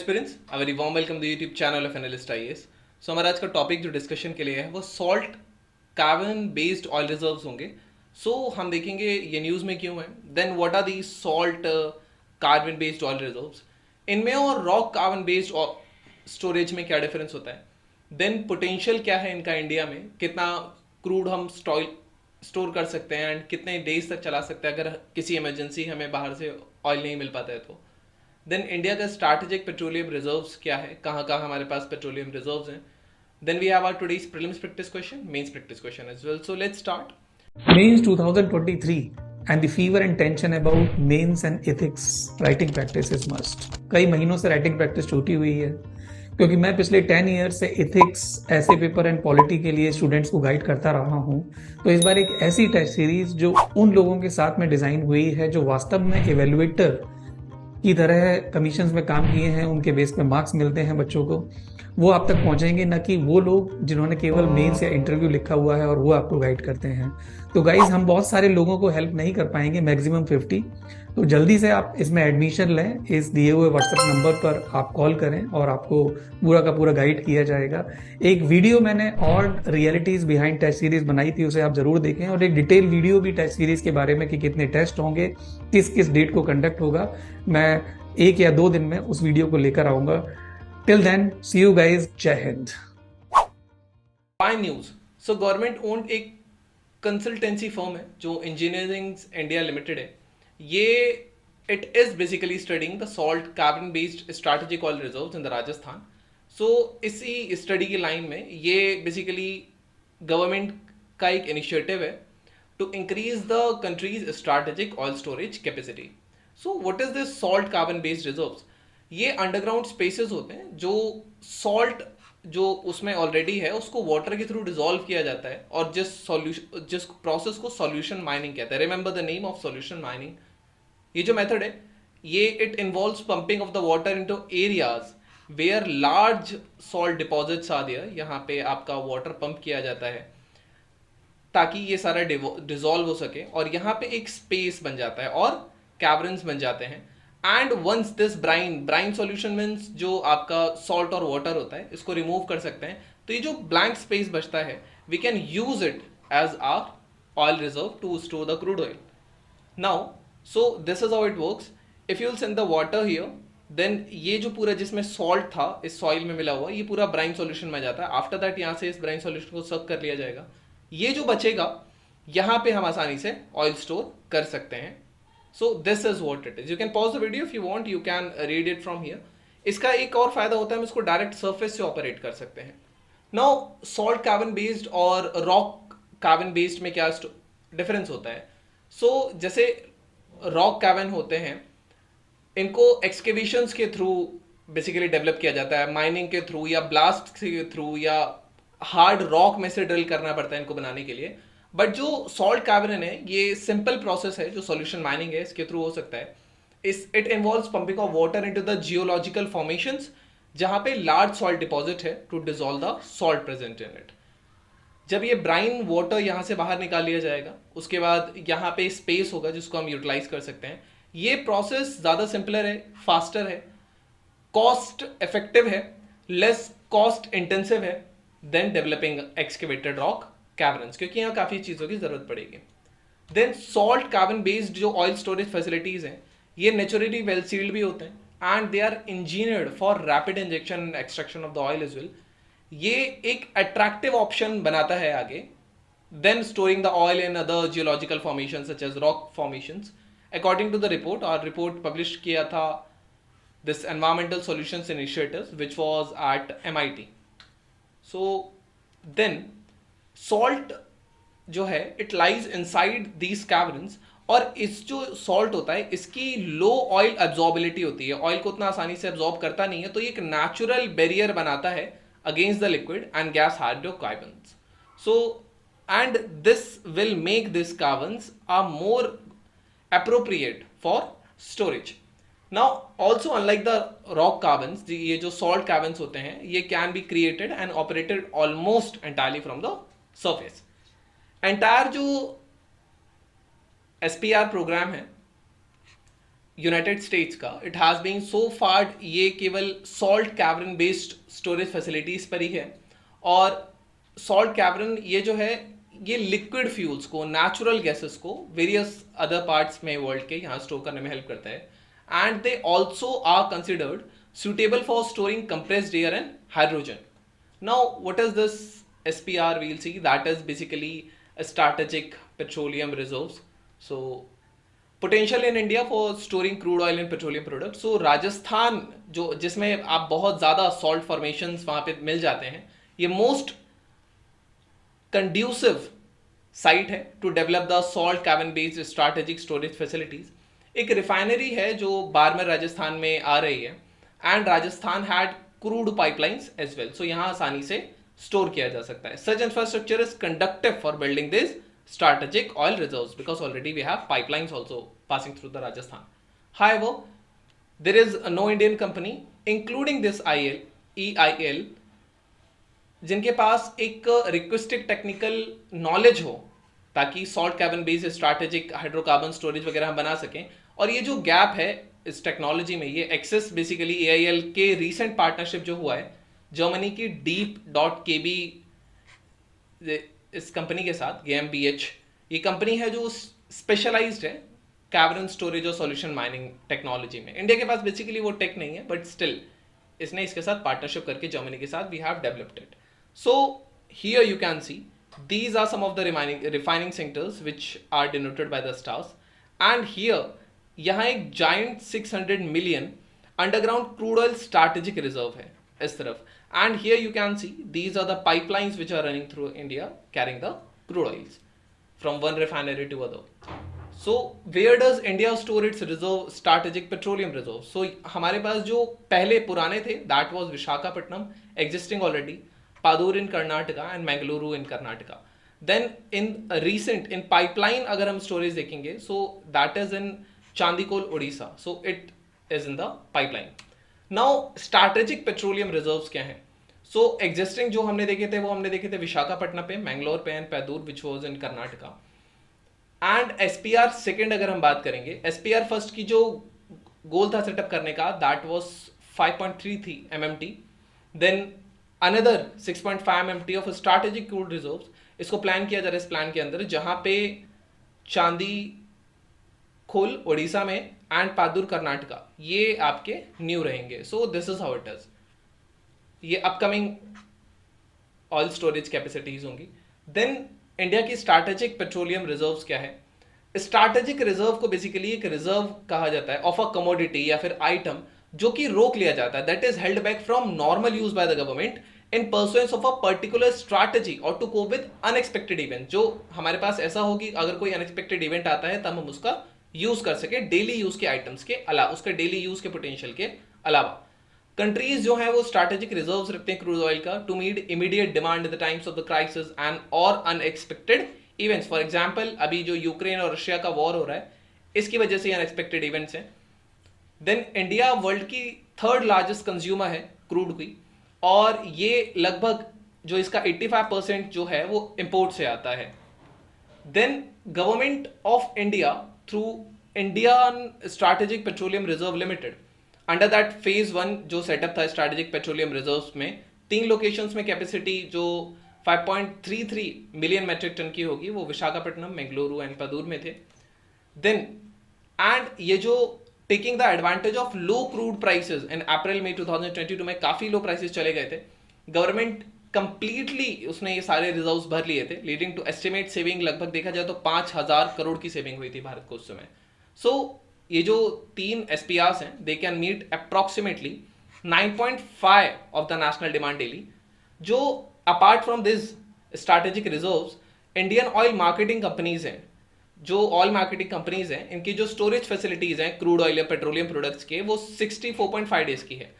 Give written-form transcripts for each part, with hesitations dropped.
Aspirants a very warm welcome the YouTube channel of analyst IAS. So हमारा आज का topic जो discussion के लिए है वो salt carbon based oil reserves होंगे। हम देखेंगे ये न्यूज़ में क्यों है, then what are the salt carbon based oil reserves, इनमें और रॉक कार्बन बेस्ड स्टोरेज में क्या डिफरेंस होता है, देन पोटेंशियल क्या है इनका इंडिया में, कितना क्रूड हम स्टोर कर सकते हैं एंड कितने डेज तक चला सकते हैं अगर किसी इमरजेंसी हमें बाहर से ऑयल नहीं मिल पाता है तो। देन इंडिया का स्ट्रैटेजिक पेट्रोलियम रिजर्व्स क्या है, कहाँ कहाँ हमारे पास पेट्रोलियम रिजर्व्स हैं। Then we have our today's prelims practice question, mains practice question as well. So let's start. Mains 2023 and the fever and tension about mains and ethics writing practice is must. कई महीनों से writing practice छूटी हुई है क्योंकि मैं पिछले 10 year से इथिक्स ऐसे पेपर एंड पॉलिटी के लिए स्टूडेंट्स को गाइड करता रहा हूं। तो इस बार एक ऐसी टेस्ट सीरीज जो उन लोगों के साथ में डिजाइन हुई है जो वास्तव में इवेल्युएटर की तरह कमीशंस में काम किए हैं, उनके बेस पे मार्क्स मिलते हैं बच्चों को, वो आप तक पहुंचेंगे, न कि वो लोग जिन्होंने केवल मेंस या इंटरव्यू लिखा हुआ है और वो आपको गाइड करते हैं। तो गाइज हम बहुत सारे लोगों को हेल्प नहीं कर पाएंगे, मैक्सिमम 50। तो जल्दी से आप इसमें एडमिशन लें, इस दिए हुए व्हाट्सएप नंबर पर आप कॉल करें और आपको पूरा का पूरा गाइड किया जाएगा। एक वीडियो मैंने और रियलिटीज बिहाइंड टेस्ट सीरीज बनाई थी, उसे आप जरूर देखें, और एक डिटेल वीडियो भी टेस्ट सीरीज के बारे में कि कितने टेस्ट होंगे, किस किस डेट को कंडक्ट होगा, मैं 1 या 2 दिन में उस वीडियो को लेकर आऊंगा। Till then see you guys, जय हिंद। Fine news. So government owned एक कंसल्टेंसी फर्म है जो इंजीनियरिंग इंडिया लिमिटेड है। ये it is basically studying the salt carbon based strategic oil reserves in the Rajasthan. So इसी स्टडी की लाइन में ये बेसिकली गवर्नमेंट का एक इनिशिएटिव है to increase the country's strategic oil storage capacity. So what is this salt carbon based reserves? ये underground spaces होते हैं जो सॉल्ट जो उसमें ऑलरेडी है उसको वाटर के थ्रू डिसॉल्व किया जाता है, और जिस प्रोसेस को सॉल्यूशन माइनिंग कहते हैं। Remember the name of solution mining. ये जो मेथड है ये it involves pumping of the water into areas where large salt deposits are there. यहाँ पे आपका वाटर पंप किया जाता है ताकि ये सारा डिसॉल्व हो सके, और यहाँ पे एक स्पेस बन जाता है और कैवर्न्स बन जाते हैं। And once this brine brine solution means जो आपका सॉल्ट और वाटर होता है इसको रिमूव कर सकते हैं, तो ये जो ब्लैंक स्पेस बचता है we can use it as our oil reserve to store the crude oil. Now so this is how it works. If you will send the water here, then ये जो पूरा जिसमें सॉल्ट था इस soil में मिला हुआ ये पूरा ब्राइन सॉल्यूशन में जाता है। आफ्टर दैट यहाँ से इस ब्राइन सॉल्यूशन को सक कर लिया जाएगा। ये जो बचेगा यहाँ पे हम आसानी से ऑयल स्टोर कर सकते हैं। सो this is what it is. You can pause the video if you want, you can read it from here. इसका एक और फायदा होता है हम इसको डायरेक्ट सरफेस से ऑपरेट कर सकते हैं। नाउ सॉल्ट कार्बन बेस्ड और रॉक कार्बन बेस्ड में क्या डिफरेंस होता है? जैसे रॉक कार्बन होते हैं इनको एक्सकेवेशंस के थ्रू बेसिकली डेवलप किया जाता है, माइनिंग के थ्रू या ब्लास्ट के थ्रू या हार्ड रॉक में से ड्रिल करना पड़ता है इनको बनाने के लिए। बट जो सॉल्ट कार्बन है ये सिंपल प्रोसेस है, जो सॉल्यूशन माइनिंग है इसके थ्रू हो सकता है। It involves pumping of water into the geological formations जहां पे लार्ज सॉल्ट डिपॉजिट है to dissolve the salt present in it. जब ये ब्राइन वाटर यहाँ से बाहर निकाल लिया जाएगा उसके बाद यहाँ पे स्पेस होगा जिसको हम यूटिलाइज कर सकते हैं। ये प्रोसेस ज़्यादा सिंपलर है, फास्टर है, कॉस्ट इफेक्टिव है, लेस कॉस्ट इंटेंसिव है then developing excavated rock caverns, क्योंकि यहाँ काफ़ी चीज़ों की ज़रूरत पड़ेगी। देन सॉल्ट कार्बन बेस्ड जो ऑयल स्टोरेज फैसिलिटीज़ हैं ये नेचुरली वेल सील्ड भी होते हैं and they are engineered for rapid injection and extraction of the oil as well. ये एक अट्रैक्टिव ऑप्शन बनाता है आगे then storing the oil in other geological formation such as rock formations. According to the report, और report publish किया था this environmental solutions initiatives which was at MIT। So then salt जो है it lies inside these caverns, और इस जो salt होता है इसकी लो ऑयल एब्जॉर्बिलिटी होती है, ऑयल को उतना आसानी से एब्जॉर्ब करता नहीं है, तो ये एक नेचुरल बैरियर बनाता है against the liquid and gas hydrocarbons. So, and this will make these carbons are more appropriate for storage. Now, also unlike the rock carbons, ये जो salt carbons होते हैं ये can be created and operated almost entirely from the surface. Entire जो SPR program है United states का, it has been so फार ये केवल salt cavern based storage facilities पर ही है। और सॉल्ट कैवर्न ये जो है, ये लिक्विड फ्यूल्स को, नेचुरल गैसेस को वेरियस अदर पार्ट्स में वर्ल्ड के यहाँ स्टोर करने में हेल्प करता है। And they also are considered suitable for storing compressed air and hydrogen. Now, what is this SPR? We'll see. That is basically a strategic petroleum reserves. So, potential in India for storing crude oil and petroleum products. So, Rajasthan जो जिसमें आप बहुत ज़्यादा salt formations वहाँ पे मिल जाते हैं, ये most conducive साइट है to develop the salt cavern based strategic storage facilities. एक रिफाइनरी है जो बारमेर राजस्थान में आ रही है, and Rajasthan had crude pipelines as well, so यहाँ आसानी से स्टोर किया जा सकता है। Such infrastructure is conductive for building this strategic oil reserves because already we have pipelines also passing through the Rajasthan. However, there is no Indian company including this EIL जिनके पास एक requested technical knowledge हो ताकि salt cavern based strategic hydrocarbon storage वगैरह हम बना सकें। और ये जो गैप है इस टेक्नोलॉजी में, ये एक्सेस बेसिकली एआईएल के रीसेंट पार्टनरशिप जो हुआ है जर्मनी की deep.kb इस कंपनी के साथ, GmbH, ये कंपनी है जो स्पेशलाइज्ड है कैवर्न स्टोरेज और सॉल्यूशन माइनिंग टेक्नोलॉजी में। इंडिया के पास बेसिकली वो टेक नहीं है, बट स्टिल इसने इसके साथ पार्टनरशिप करके जर्मनी के साथ we have developed it. So here you can see these are some of the refining centers which are denoted by the stars, and here यहाँ एक giant 600 million underground crude oil strategic reserve है इस तरफ, and here you can see these are the pipelines which are running through India carrying the crude oils from one refinery to other. So where does India store its reserve strategic petroleum reserve? So हमारे पास जो पहले पुराने थे that was Visakhapatnam existing already, Padur in Karnataka and Mangaluru in Karnataka. Then in recent in pipeline अगर हम storage देखेंगे, so that is in Chandikol, Odisha. So it is in the pipeline. Now strategic petroleum reserves क्या हैं? So existing जो हमने देखे थे वो हमने देखे थे विशाखापट्टनम पे, मैंगलोर पे and Padur which was in Karnataka. And SPR second अगर हम बात करेंगे, SPR फर्स्ट की जो गोल था सेटअप करने का that was 5.33 MMT, then another 6.5 MMT of strategic crude reserves. इसको प्लान किया जा रहा है इस प्लान के अंदर, जहां पे चांदी खोल उड़ीसा में एंड पादुर कर्नाटका ये आपके न्यू रहेंगे। सो this is how it is, ये अपकमिंग ऑयल स्टोरेज कैपेसिटीज होंगी। देन इंडिया की स्ट्रैटेजिक पेट्रोलियम रिजर्व्स क्या है? स्ट्रैटेजिक रिजर्व को बेसिकली एक रिजर्व कहा जाता है ऑफ अ कमोडिटी या फिर आइटम जो कि रोक लिया जाता है, that is held back from normal use by the government in pursuance of a particular strategy और to cope with unexpected event. जो हमारे पास ऐसा होगी अगर कोई अनएक्सपेक्टेड इवेंट आता है तब हम उसका यूज कर सके डेली यूज के आइटम्स के अलावा, उसके डेली यूज के पोटेंशियल के अलावा। कंट्रीज जो है वो स्ट्रैटेजिक रिजर्व्स रखते हैं क्रूड ऑयल का to meet immediate demand in the times of the crisis and और अनएक्सपेक्टेड इवेंट्स। फॉर एग्जांपल अभी जो यूक्रेन और रशिया का वॉर हो रहा है इसकी वजह से अनएक्सपेक्टेड इवेंट्स हैं। देन इंडिया वर्ल्ड की थर्ड लार्जेस्ट कंज्यूमर है क्रूड की, और ये लगभग जो इसका 85% जो है वो इंपोर्ट से आता है। Then government of India through Indian strategic petroleum reserve limited under that phase 1 जो सेटअप था स्ट्रैटेजिक पेट्रोलियम रिजर्व्स में, 3 लोकेशंस में कैपेसिटी जो 5.33 मिलियन मेट्रिक टन की होगी वो विशाखापट्टनम, बेंगलुरु एंड पदूर में थे। देन एंड ये जो taking the advantage of low crude prices in April मई 2022 में काफी लो प्राइसेस चले गए थे, गवर्नमेंट कंप्लीटली उसने ये सारे रिजर्व्स भर लिए थे, लीडिंग टू एस्टिमेट सेविंग लगभग देखा जाए तो 5000 करोड़ की सेविंग हुई थी भारत को उस समय। सो ये जो 3 SPRs हैं they can meet approximately 9.5 of the national demand daily. जो apart from this strategic reserves, Indian oil marketing companies हैं, जो ऑयल मार्केटिंग कंपनीज हैं इनकी जो स्टोरेज फैसिलिटीज हैं क्रूड ऑयल या पेट्रोलियम प्रोडक्ट्स के वो 64.5 डेज की है।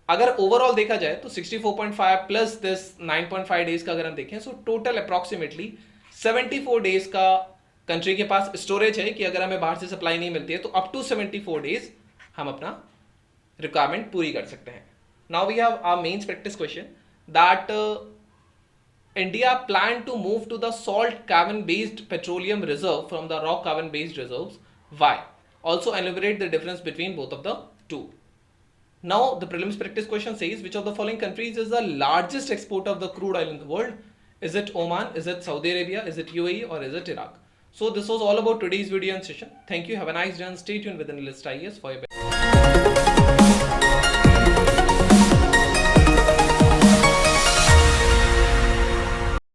अगर ओवरऑल देखा जाए तो 64.5 प्लस दिस 9.5 डेज का अगर हम देखें, सो टोटल अप्रॉक्सीमेटली 74 डेज का कंट्री के पास स्टोरेज है कि अगर हमें बाहर से सप्लाई नहीं मिलती है तो अप टू 74 डेज हम अपना रिक्वायरमेंट पूरी कर सकते हैं। Now we have our mains practice question that India planned to move to the salt cavern based petroleum reserve from the rock cavern based reserves. Why? Also enumerate the difference between both of the two. Now, the prelims practice question says, which of the following countries is the largest exporter of the crude oil in the world? Is it Oman? Is it Saudi Arabia? Is it UAE? Or is it Iraq? So this was all about today's video and session. Thank you. Have a nice day and stay tuned with Analyst IAS for your